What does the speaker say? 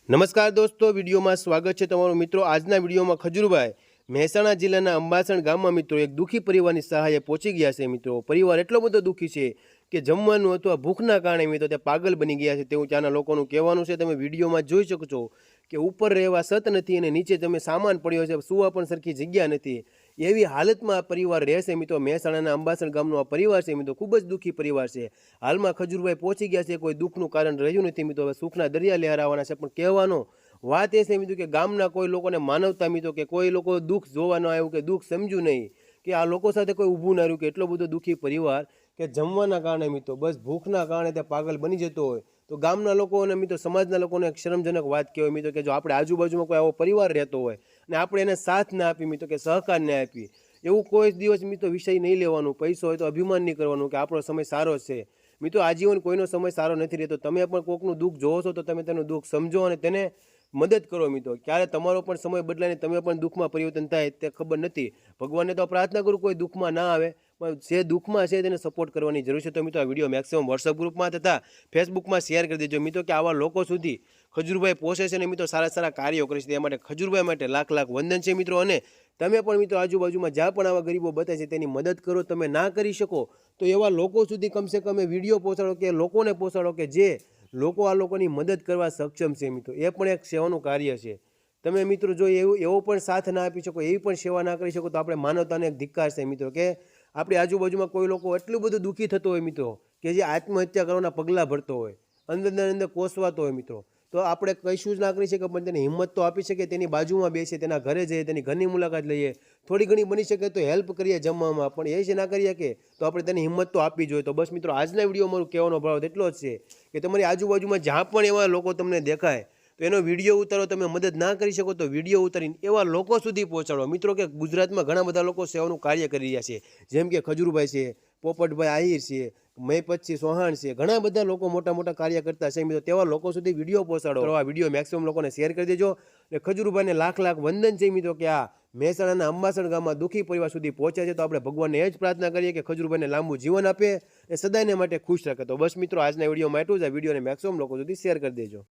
નમસ્કાર દોસ્તો, વિડીયોમાં સ્વાગત છે તમારું મિત્રો। આજના વિડીયોમાં ખજૂરભાઈ મહેસાણા જિલ્લાના અંબાસણ ગામમાં મિત્રો એક દુઃખી પરિવારની સહાયે પહોંચી ગયા છે। મિત્રો પરિવાર એટલો બધો દુઃખી છે કે જમવાનું અથવા ભૂખના કારણે મિત્રો તે પાગલ બની ગયા છે તેવું ત્યાંના લોકોનું કહેવાનું છે। તમે વિડીયોમાં જોઈ શકો છો કે ઉપર રહેવા છત નથી અને નીચે તમે સામાન પડ્યો છે, સુવા પણ સરખી જગ્યા નથી, એવી હાલતમાં આ પરિવાર રહેશે મિત્રો। મહેસાણાના અંબાસણ ગામનો આ પરિવાર છે મિત્રો, ખૂબ જ દુઃખી પરિવાર છે। હાલમાં ખજૂરભાઈ પહોંચી ગયા છે, કોઈ દુઃખનું કારણ રહ્યું નથી મિત્રો। હવે સુખના દરિયા લહેરાવાના છે, પણ કહેવાનો વાત એ છે મિત્રો કે ગામના કોઈ લોકોને માનવતા મિત્રો કે કોઈ લોકો દુઃખ જોવા ન આવ્યું કે દુઃખ સમજ્યું નહીં કે આ લોકો સાથે કોઈ ઊભું ના રહ્યું કે એટલો બધો દુઃખી પરિવાર કે જમવાના કારણે મિત્રો બસ ભૂખના કારણે તે પાગલ બની જતો હોય તો ગામના લોકો અને મિત્રો સમાજના લોકોને એક શરમજનક વાત કહેવાય મિત્રો કે જો આપણે આજુબાજુમાં કોઈ આવો પરિવાર રહેતો હોય અને આપણે એને સાથ ના આપી મિત્રો કે સહકાર ના આપી, એવું કોઈ દિવસ મિત્રો વિષય નહીં લેવાનું। પૈસો હોય તો અભિમાન નહીં કરવાનું કે આપણો સમય સારો છે મિત્રો। આજીવન કોઈનો સમય સારો નથી રહેતો। તમે પણ કોઈકનું દુઃખ જોવો છો તો તમે તેનું દુઃખ સમજો અને તેને મદદ કરો મિત્રો। ક્યારે તમારો પણ સમય બદલાઈને તમે પણ દુઃખમાં પરિવર્તન થાય તે ખબર નથી। ભગવાનને તો પ્રાર્થના કરું કોઈ દુઃખમાં ના આવે, પણ જે દુઃખમાં છે તેને સપોર્ટ કરવાની જરૂર છે। તો મિત્રો આ વિડીયો મેક્સિમમ વોટ્સઅપ ગ્રુપમાં તથા ફેસબુકમાં શેર કરી દેજો મિત્રો કે આવા લોકો સુધી ખજૂરભાઈ પહોંચે છે અને મિત્રો સારા સારા કાર્યો કરે છે। તે માટે ખજૂરભાઈ માટે લાખ લાખ વંદન છે મિત્રો। અને તમે પણ મિત્રો આજુબાજુમાં જ્યાં પણ આવા ગરીબો બતાવે છે તેની મદદ કરો। તમે ના કરી શકો તો એવા લોકો સુધી કમસે કમ વિડીયો પહોંચાડો કે લોકોને પહોંચાડો કે જે લોકો આ લોકોની મદદ કરવા સક્ષમ છે મિત્રો। એ પણ એક સેવાનું કાર્ય છે। તમે મિત્રો જો એવો પણ સાથ ના આપી શકો, એવી પણ સેવા ના કરી શકો તો આપણે માનવતાને એક ધિક્કાર છે મિત્રો કે આપણી આજુબાજુમાં કોઈ લોકો એટલું બધું દુઃખી થતો હોય મિત્રો કે જે આત્મહત્યા કરવાના પગલાં ભરતો હોય, અંદર કોસવાતો હોય મિત્રો, તો આપણે કશું જ ના કરી શકીએ પણ તેને હિંમત તો આપી શકીએ। તેની બાજુમાં બેસીએ, તેના ઘરે જઈએ, તેની ઘરની મુલાકાત લઈએ, થોડી ઘણી બની શકે તો હેલ્પ કરીએ જમવામાં, પણ એ જ ના કરી શકીએ તો આપણે તેની હિંમત તો આપવી જોઈએ। તો બસ મિત્રો આજના વિડીયો મારું કહેવાનો ભાવ એટલો જ છે કે તમારી આજુબાજુમાં જ્યાં પણ એવા લોકો તમને દેખાય તો એનો વિડીયો ઉતારો। તમે મદદ ના કરી શકો તો વિડીયો ઉતારીને એવા લોકો સુધી પહોંચાડો મિત્રો કે ગુજરાતમાં ઘણા બધા લોકો સેવાનું કાર્ય કરી રહ્યા છે, જેમ કે ખજૂરભાઈ છે, પોપટભાઈ આહિર છે, મહીપતસિંહ ચૌહાણ છે, ઘણા બધા લોકો મોટા મોટા કાર્ય કરતા છે મિત્રો। તેવા લોકો સુધી વિડીયો પહોંચાડો। આ વિડીયો મેક્સિમમ લોકોને શેર કરી દેજો અને ખજૂરભાઈને લાખ લાખ વંદન છે મિત્રો કે આ મહેસાણાના અંબાસણ ગામમાં દુઃખી પરિવાર સુધી પહોંચ્યા છે। તો આપણે ભગવાનને એ જ પ્રાર્થના કરીએ કે ખજૂરભાઈને લાંબુ જીવન આપે અને સદાયને માટે ખુશ રાખે। તો બસ મિત્રો આજના વિડીયોમાં એટલું જ। આ વિડીયોને મેક્સિમમ લોકો સુધી શેર કરી દેજો।